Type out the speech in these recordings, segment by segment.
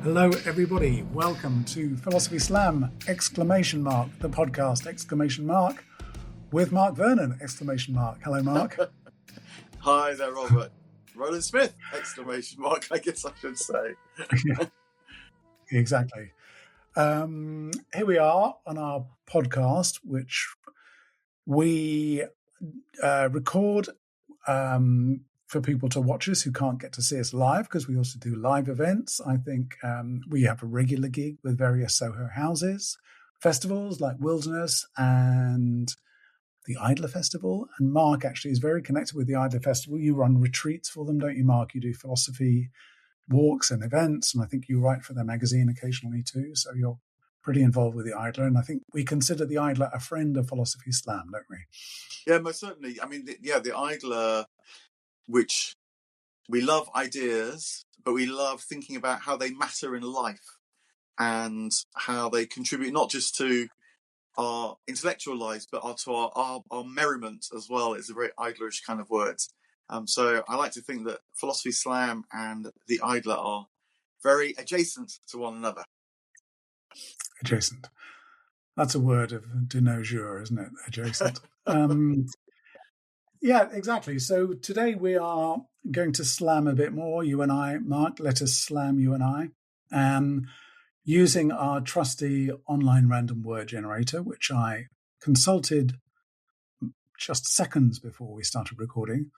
Hello, everybody. Welcome to Philosophy Slam! The podcast! With Mark Vernon! Hello, Mark. Hi there, Robert. Rowland Smith! I guess I should say. Yeah, exactly. Here we are on our podcast, which we record for people to watch us who can't get to see us live, because we also do live events. I think we have a regular gig with various Soho houses, festivals like Wilderness and the Idler Festival. And Mark actually is very connected with the Idler Festival. You run retreats for them, don't you, Mark? You do philosophy walks and events, and I think you write for their magazine occasionally too. So you're pretty involved with the Idler, and I think we consider the Idler a friend of Philosophy Slam, don't we? Yeah, most certainly. I mean, the Idler, which we love ideas, but we love thinking about how they matter in life and how they contribute not just to our intellectual lives, but to our merriment as well. It's a very Idlerish kind of word. So I like to think that Philosophy Slam and the Idler are very adjacent to one another. Adjacent. That's a word of de nos jours, isn't it? Adjacent. Yeah, exactly. So today we are going to slam a bit more, you and I. Mark, let us slam you and I. Using our trusty online random word generator, which I consulted just seconds before we started recording.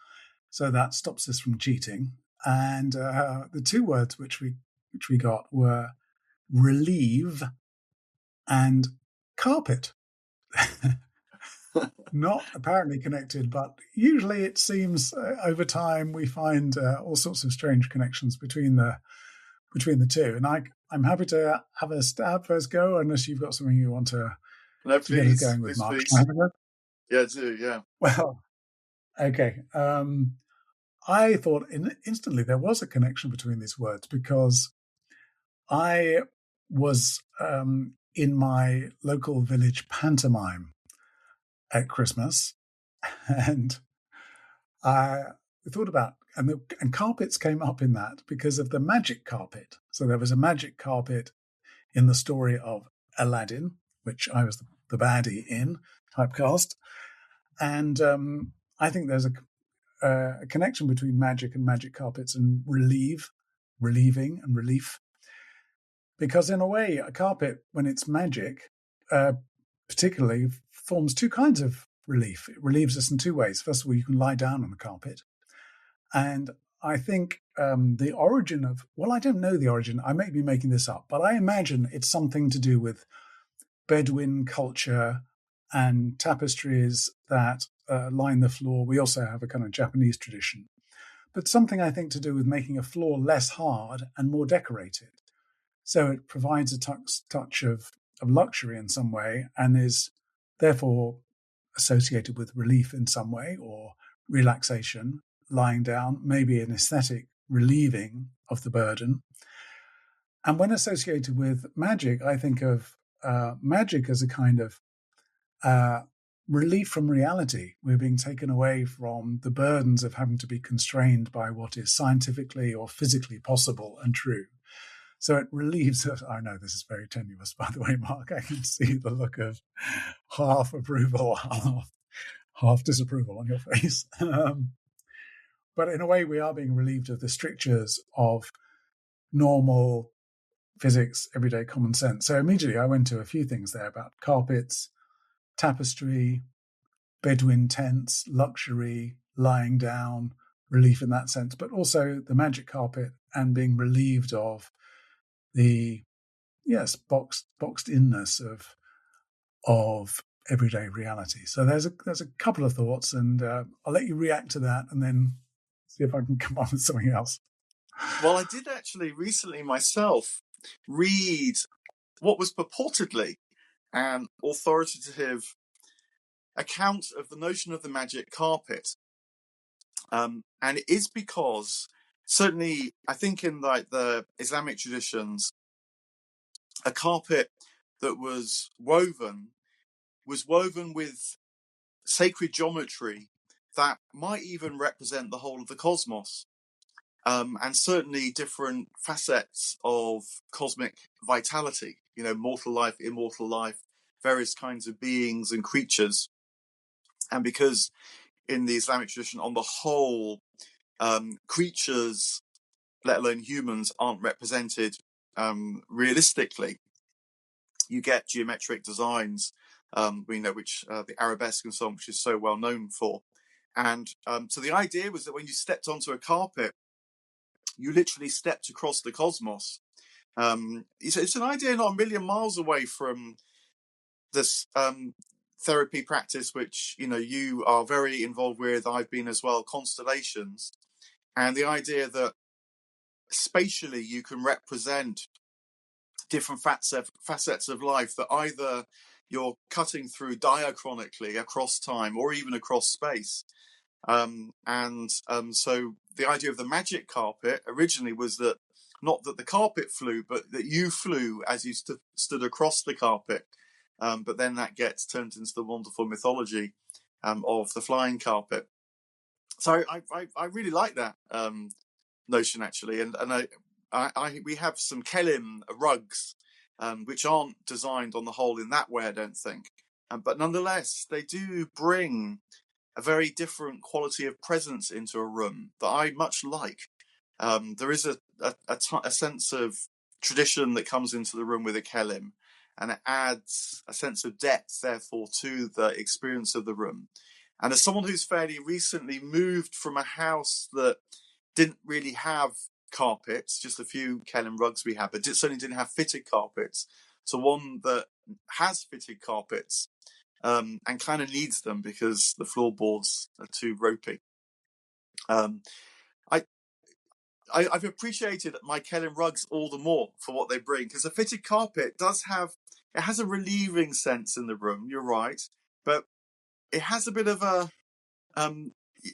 So that stops us from cheating. And the two words which we got were relieve and carpet. Not apparently connected, but usually it seems over time we find all sorts of strange connections between the two. And I'm happy to have a stab first go, unless you've got something you want to get us going with, Mark. Yeah, I do, yeah. Well, okay. I thought instantly there was a connection between these words, because I was in my local village pantomime at Christmas, and I thought about, and carpets came up in that because of the magic carpet. So there was a magic carpet in the story of Aladdin, which I was the baddie in, typecast. And I think there's a connection between magic and magic carpets and relieving and relief. Because in a way, a carpet, when it's magic, particularly forms two kinds of relief. It relieves us in two ways. First of all, you can lie down on the carpet. And I think the origin of, well, I don't know the origin. I may be making this up, but I imagine it's something to do with Bedouin culture and tapestries that line the floor. We also have a kind of Japanese tradition, but something I think to do with making a floor less hard and more decorated. So it provides a touch of luxury in some way, and is therefore associated with relief in some way, or relaxation, lying down, maybe an aesthetic relieving of the burden. And when associated with magic, I think of magic as a kind of relief from reality. We're being taken away from the burdens of having to be constrained by what is scientifically or physically possible and true. So it relieves us. I know this is very tenuous, by the way, Mark. I can see the look of half approval, half disapproval on your face. But in a way, we are being relieved of the strictures of normal physics, everyday common sense. So immediately I went to a few things there about carpets, tapestry, Bedouin tents, luxury, lying down, relief in that sense, but also the magic carpet and being relieved of the boxed inness of everyday reality. So there's a couple of thoughts, and I'll let you react to that, and then see if I can come up with something else. Well, I did actually recently myself read what was purportedly an authoritative account of the notion of the magic carpet. And it is because, certainly, I think in like the Islamic traditions, a carpet that was woven with sacred geometry that might even represent the whole of the cosmos. and certainly different facets of cosmic vitality, mortal life, immortal life, various kinds of beings and creatures. And because in the Islamic tradition, on the whole, creatures, let alone humans, aren't represented realistically, you get geometric designs, which the arabesque and so on, which is so well known for. And so the idea was that when you stepped onto a carpet, you literally stepped across the cosmos. It's an idea not a million miles away from this therapy practice, which you are very involved with. I've been as well, constellations, and the idea that spatially you can represent different facets of life that either you're cutting through diachronically across time or even across space. So the idea of the magic carpet originally was that not that the carpet flew, but that you flew as you stood across the carpet. But then that gets turned into the wonderful mythology of the flying carpet. So I really like that notion, actually, and we have some Kelim rugs, which aren't designed on the whole in that way, I don't think, but nonetheless they do bring a very different quality of presence into a room that I much like. There is a sense of tradition that comes into the room with a kelim, and it adds a sense of depth, therefore, to the experience of the room. And as someone who's fairly recently moved from a house that didn't really have carpets, just a few kelim rugs we had, but certainly didn't have fitted carpets, to one that has fitted carpets, and kind of needs them because the floorboards are too ropey. I've appreciated my Kelim rugs all the more for what they bring, because a fitted carpet has a relieving sense in the room. You're right, but it has a bit of a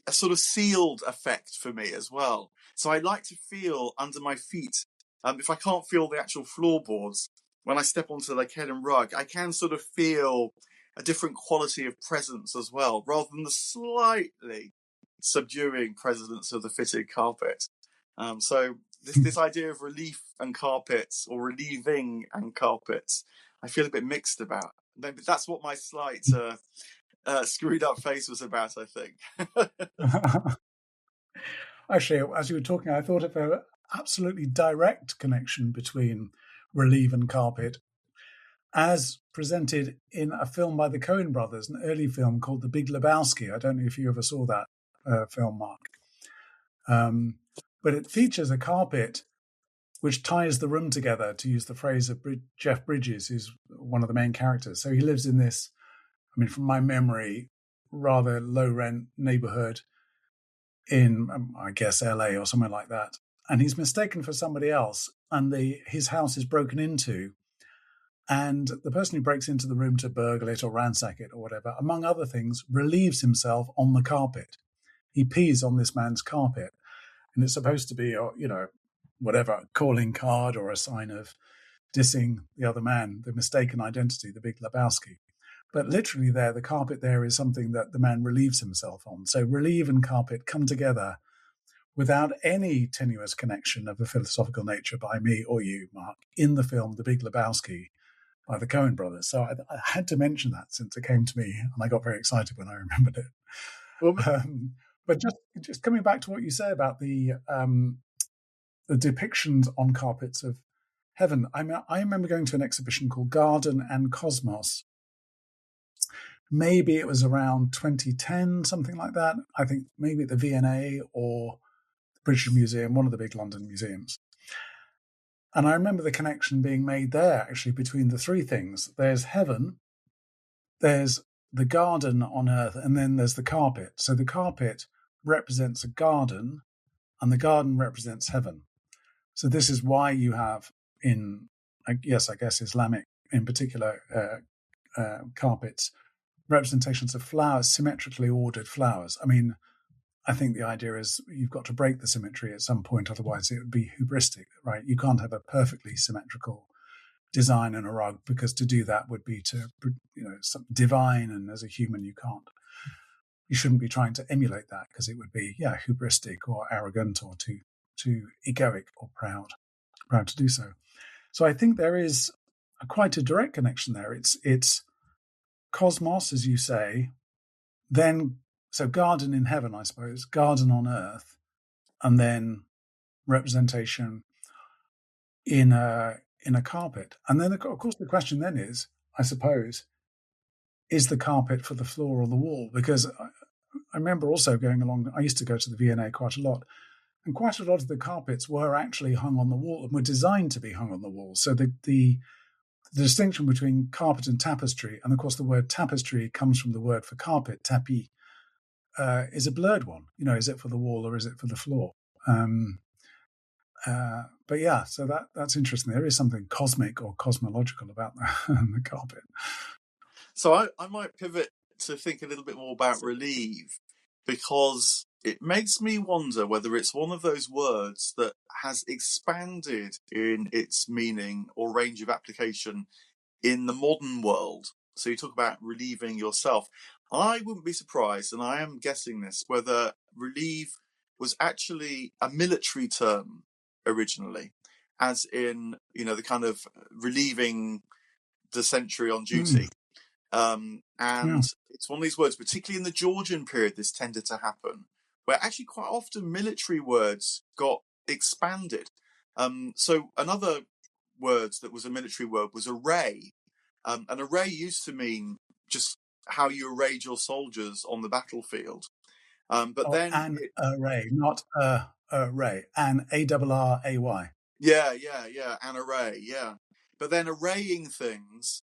sort of sealed effect for me as well. So I like to feel under my feet. If I can't feel the actual floorboards, when I step onto the Kelim rug, I can sort of feel a different quality of presence as well, rather than the slightly subduing presence of the fitted carpet. So this idea of relief and carpets, or relieving and carpets, I feel a bit mixed about. Maybe that's what my slight screwed up face was about, I think. Actually, as you were talking, I thought of an absolutely direct connection between relief and carpet, as presented in a film by the Coen brothers, an early film called The Big Lebowski. I don't know if you ever saw that film, Mark. But it features a carpet which ties the room together, to use the phrase of Jeff Bridges, who's one of the main characters. So he lives in this, from my memory, rather low-rent neighborhood in, I guess, LA or somewhere like that. And he's mistaken for somebody else, and his house is broken into. And the person who breaks into the room to burgle it or ransack it or whatever, among other things, relieves himself on the carpet. He pees on this man's carpet. And it's supposed to be, whatever, a calling card or a sign of dissing the other man, the mistaken identity, the Big Lebowski. But literally the carpet there is something that the man relieves himself on. So relieve and carpet come together without any tenuous connection of a philosophical nature by me or you, Mark, in the film The Big Lebowski by the Coen brothers. So I had to mention that since it came to me, and I got very excited when I remembered it. Well, but just coming back to what you say about the depictions on carpets of heaven, I remember going to an exhibition called Garden and Cosmos. Maybe it was around 2010, something like that. I think maybe at the V&A or the British Museum, one of the big London museums. And I remember the connection being made there, actually, between the three things. There's heaven, there's the garden on earth, and then there's the carpet. So the carpet represents a garden, and the garden represents heaven. So this is why you have in, I guess, Islamic in particular, carpets, representations of flowers, symmetrically ordered flowers. I think the idea is you've got to break the symmetry at some point, otherwise it would be hubristic, right? You can't have a perfectly symmetrical design in a rug, because to do that would be to, something divine, and as a human you shouldn't be trying to emulate that, because it would be, hubristic or arrogant or too too egoic or proud to do so. So I think there is quite a direct connection there. It's cosmos, as you say, then so garden in heaven, I suppose, garden on earth, and then representation in a carpet. And then, of course, the question then is, I suppose, is the carpet for the floor or the wall? Because I remember also going along, I used to go to the V&A quite a lot, and quite a lot of the carpets were actually hung on the wall and were designed to be hung on the wall. So the distinction between carpet and tapestry, and of course the word tapestry comes from the word for carpet, tapis, is a blurred one. Is it for the wall or is it for the floor? But yeah, so that's interesting. There is something cosmic or cosmological about the carpet. So I might pivot to think a little bit more about relieve, because it makes me wonder whether it's one of those words that has expanded in its meaning or range of application in the modern world. So you talk about relieving yourself. I wouldn't be surprised, and I am guessing this, whether relieve was actually a military term originally, as in, the kind of relieving the sentry on duty. And Yeah. it's one of these words, particularly in the Georgian period, this tended to happen, where actually quite often military words got expanded. So another word that was a military word was array. An array used to mean just how you arrayed your soldiers on the battlefield. But then, An array, not a array. An ARRAY. yeah, an array, yeah. But then arraying things,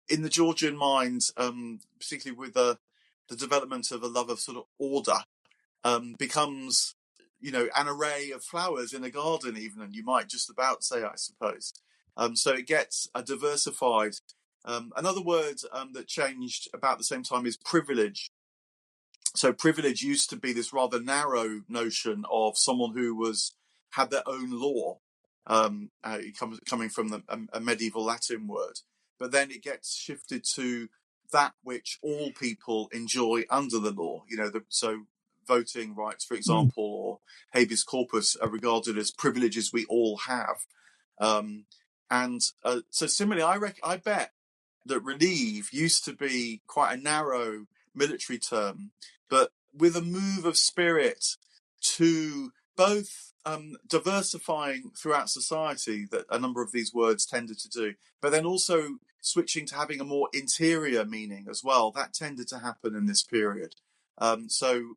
in the Georgian mind, particularly with the development of a love of sort of order, becomes, an array of flowers in a garden, even, and you might just about say, I suppose. So it gets a diversified. Another word that changed about the same time is privilege. So privilege used to be this rather narrow notion of someone who had their own law, coming from a medieval Latin word. But then it gets shifted to that which all people enjoy under the law. So voting rights, for example, or habeas corpus are regarded as privileges we all have. And so similarly, I bet that relieve used to be quite a narrow military term, but with a move of spirit to both diversifying throughout society, that a number of these words tended to do, but then also switching to having a more interior meaning as well. That tended to happen in this period. So,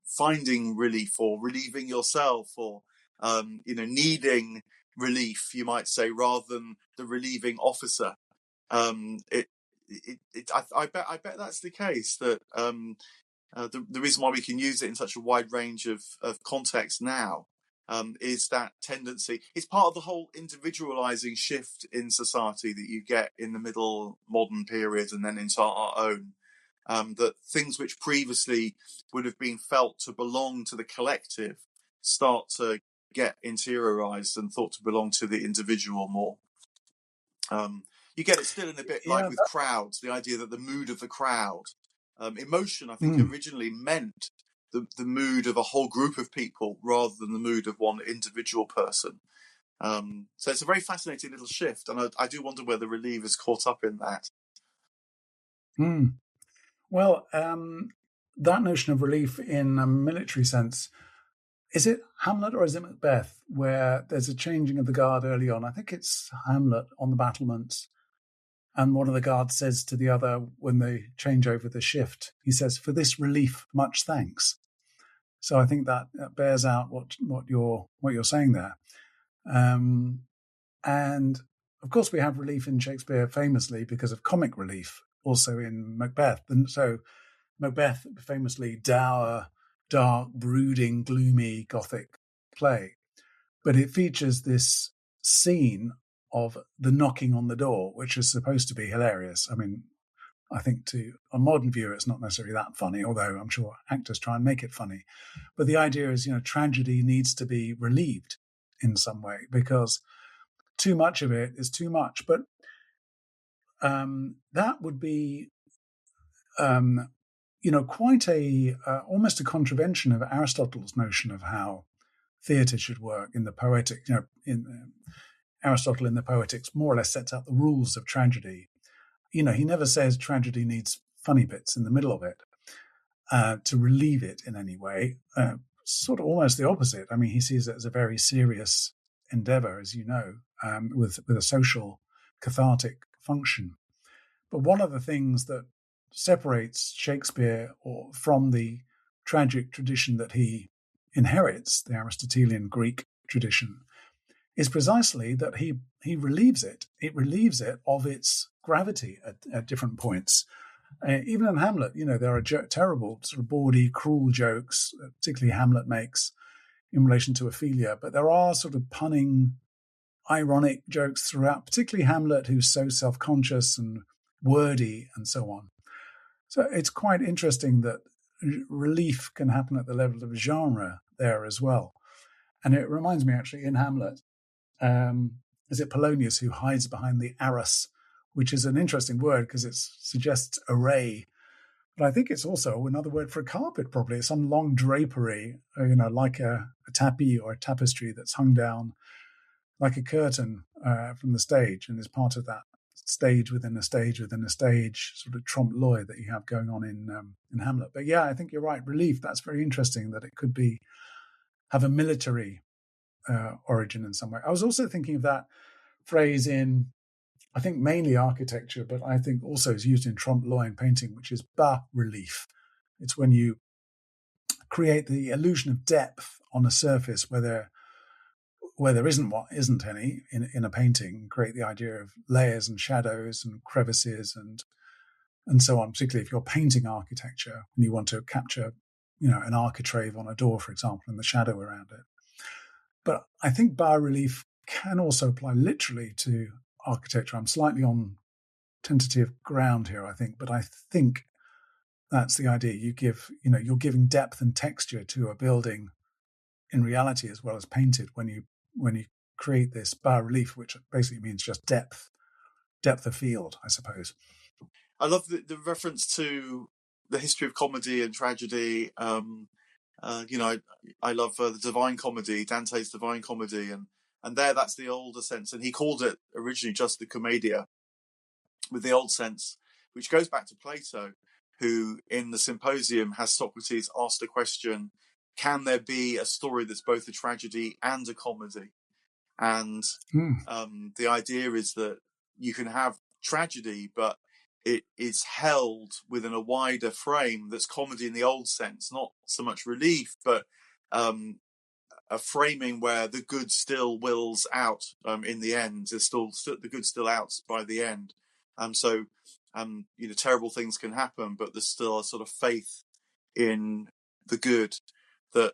finding relief or relieving yourself, or, needing relief, you might say, rather than the relieving officer. I bet that's the case, that the reason why we can use it in such a wide range of contexts now, is that tendency. It's part of the whole individualizing shift in society that you get in the middle modern period and then into our own. That things which previously would have been felt to belong to the collective start to get interiorized and thought to belong to the individual more. You get it still in a bit like with crowds, the idea that the mood of the crowd. Emotion, I think, originally meant the mood of a whole group of people rather than the mood of one individual person. So it's a very fascinating little shift, and I do wonder whether relieve is caught up in that. Well, that notion of relief in a military sense, is it Hamlet or is it Macbeth, where there's a changing of the guard early on? I think it's Hamlet on the battlements. And one of the guards says to the other, when they change over the shift, he says, "For this relief, much thanks." So I think that bears out what you're saying there. And of course, we have relief in Shakespeare famously because of comic relief, also in Macbeth. And so Macbeth, famously dour, dark, brooding, gloomy Gothic play. But it features this scene of the knocking on the door, which is supposed to be hilarious. I mean, I think to a modern viewer, it's not necessarily that funny, although I'm sure actors try and make it funny. But the idea is, tragedy needs to be relieved in some way because too much of it is too much. But that would be, quite almost a contravention of Aristotle's notion of how theatre should work in the poetic, in Aristotle in the Poetics more or less sets out the rules of tragedy. He never says tragedy needs funny bits in the middle of it to relieve it in any way. Sort of almost the opposite. I mean, he sees it as a very serious endeavor, as you know, with a social cathartic function. But one of the things that separates Shakespeare from the tragic tradition that he inherits, the Aristotelian Greek tradition, is precisely that he relieves it. It relieves it of its gravity at different points. Even in Hamlet, there are terrible, sort of bawdy, cruel jokes, particularly Hamlet makes in relation to Ophelia, but there are sort of punning, ironic jokes throughout, particularly Hamlet, who's so self-conscious and wordy and so on. So it's quite interesting that relief can happen at the level of genre there as well. And it reminds me, actually, in Hamlet, is it Polonius who hides behind the arras, which is an interesting word because it suggests array. But I think it's also another word for a carpet, probably. It's some long drapery, like a tapis or a tapestry that's hung down like a curtain from the stage and is part of that stage within a stage within a stage sort of trompe l'oeil that you have going on in Hamlet. But yeah, I think you're right. Relief, that's very interesting that it could have a military origin in some way. I was also thinking of that phrase in, I think, mainly architecture, but I think also is used in trompe l'oeil in painting, which is bas relief. It's when you create the illusion of depth on a surface where there isn't any in a painting, create the idea of layers and shadows and crevices and so on, particularly if you're painting architecture and you want to capture, an architrave on a door, for example, and the shadow around it. But I think bas relief can also apply literally to architecture. I'm slightly on tentative ground here, I think, but I think that's the idea. You're giving depth and texture to a building in reality as well as painted when you create this bas relief, which basically means just depth of field, I suppose. I love the reference to the history of comedy and tragedy. I love the Divine Comedy, Dante's Divine Comedy, and that's the older sense, and he called it originally just the Commedia, with the old sense, which goes back to Plato, who in the Symposium has Socrates ask the question, can there be a story that's both a tragedy and a comedy? And the idea is that you can have tragedy, but it is held within a wider frame that's comedy in the old sense, not so much relief, but a framing where the good still wills out in the end. There's the good still out by the end. So terrible things can happen, but there's still a sort of faith in the good that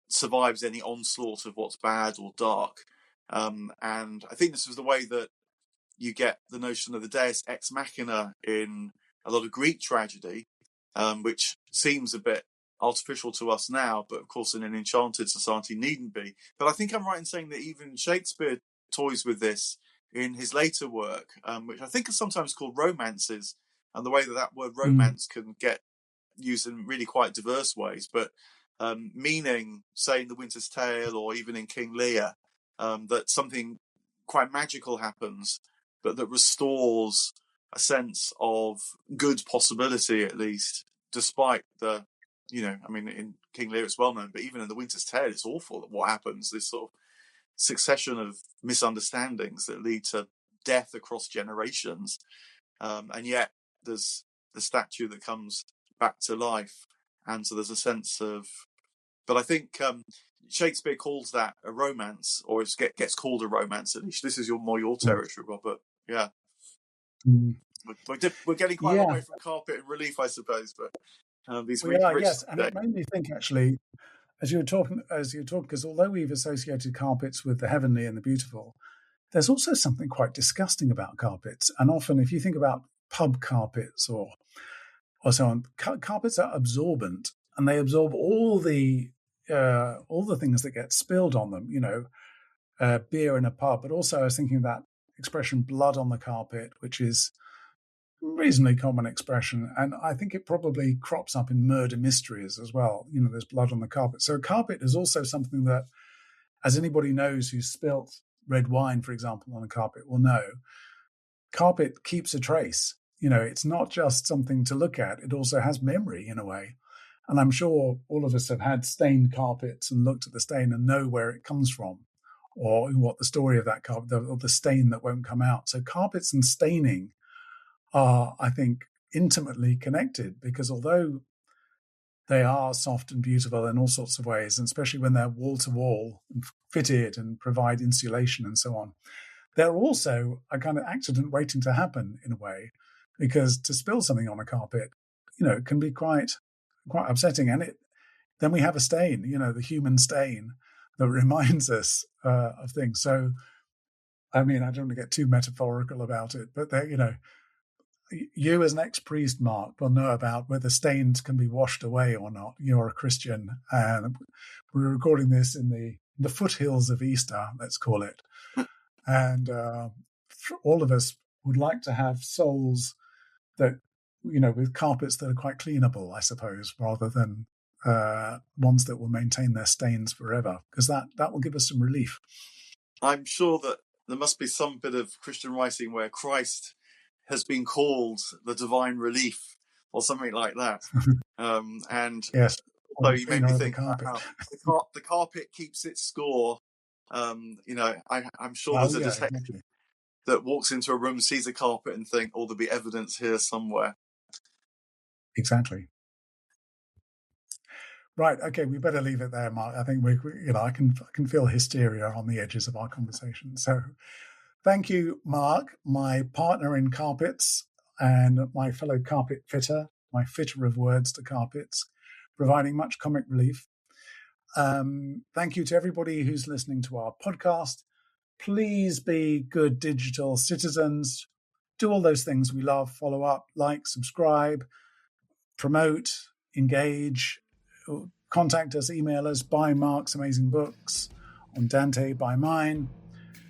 survives any onslaught of what's bad or dark. And I think this was the way that you get the notion of the deus ex machina in a lot of Greek tragedy, which seems a bit artificial to us now, but of course in an enchanted society needn't be. But I think I'm right in saying that even Shakespeare toys with this in his later work, which I think is sometimes called romances, and the way that word romance can get used in really quite diverse ways, but meaning, say, in The Winter's Tale or even in King Lear, that something quite magical happens, but that restores a sense of good possibility, at least, despite in King Lear it's well known, but even in The Winter's Tale it's awful what happens, this sort of succession of misunderstandings that lead to death across generations, and yet there's the statue that comes back to life, and so there's a sense of, but I think Shakespeare calls that a romance, or it gets called a romance, at least. This is more your territory, Robert. Yeah. We're getting quite a long way from carpet and relief, I suppose, but these we are, yes. And it made me think, actually, as you were talking, because although we've associated carpets with the heavenly and the beautiful, there's also something quite disgusting about carpets. And often, if you think about pub carpets or so on, carpets are absorbent, and they absorb all the things that get spilled on them. Beer in a pub, but also I was thinking of that expression "blood on the carpet," which is reasonably common expression. And I think it probably crops up in murder mysteries as well. There's blood on the carpet. So a carpet is also something that, as anybody knows who's spilt red wine, for example, on a carpet will know, carpet keeps a trace. It's not just something to look at. It also has memory in a way. And I'm sure all of us have had stained carpets and looked at the stain and know where it comes from, or what the story of that carpet, or the stain that won't come out. So carpets and staining are, I think, intimately connected, because although they are soft and beautiful in all sorts of ways, and especially when they're wall to wall and fitted and provide insulation and so on, they're also a kind of accident waiting to happen in a way, because to spill something on a carpet, it can be quite upsetting. And then we have a stain, the human stain that reminds us of things. So, I mean, I don't want to get too metaphorical about it, but you as an ex-priest, Mark, will know about whether stains can be washed away or not. You're a Christian, and we're recording this in the foothills of Easter, let's call it. And all of us would like to have souls that, with carpets that are quite cleanable, I suppose, rather than ones that will maintain their stains forever, because that will give us some relief. I'm sure that there must be some bit of Christian writing where Christ has been called the divine relief or something like that. And yes, so you made me think about how the carpet keeps its score. I'm sure there's a detective exactly. that walks into a room, sees a carpet and think, oh, there'll be evidence here somewhere. Exactly. Right. Okay. We better leave it there, Mark. I think I can feel hysteria on the edges of our conversation. So thank you, Mark, my partner in carpets and my fellow carpet fitter, my fitter of words to carpets, providing much comic relief. Thank you to everybody who's listening to our podcast. Please be good digital citizens. Do all those things we love. Follow up, like, subscribe, promote, engage. Contact us, email us, buy Mark's amazing books on Dante, buy mine.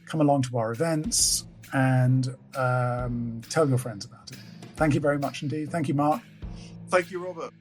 Come along to our events and tell your friends about it. Thank you very much indeed. Thank you, Mark. Thank you, Robert.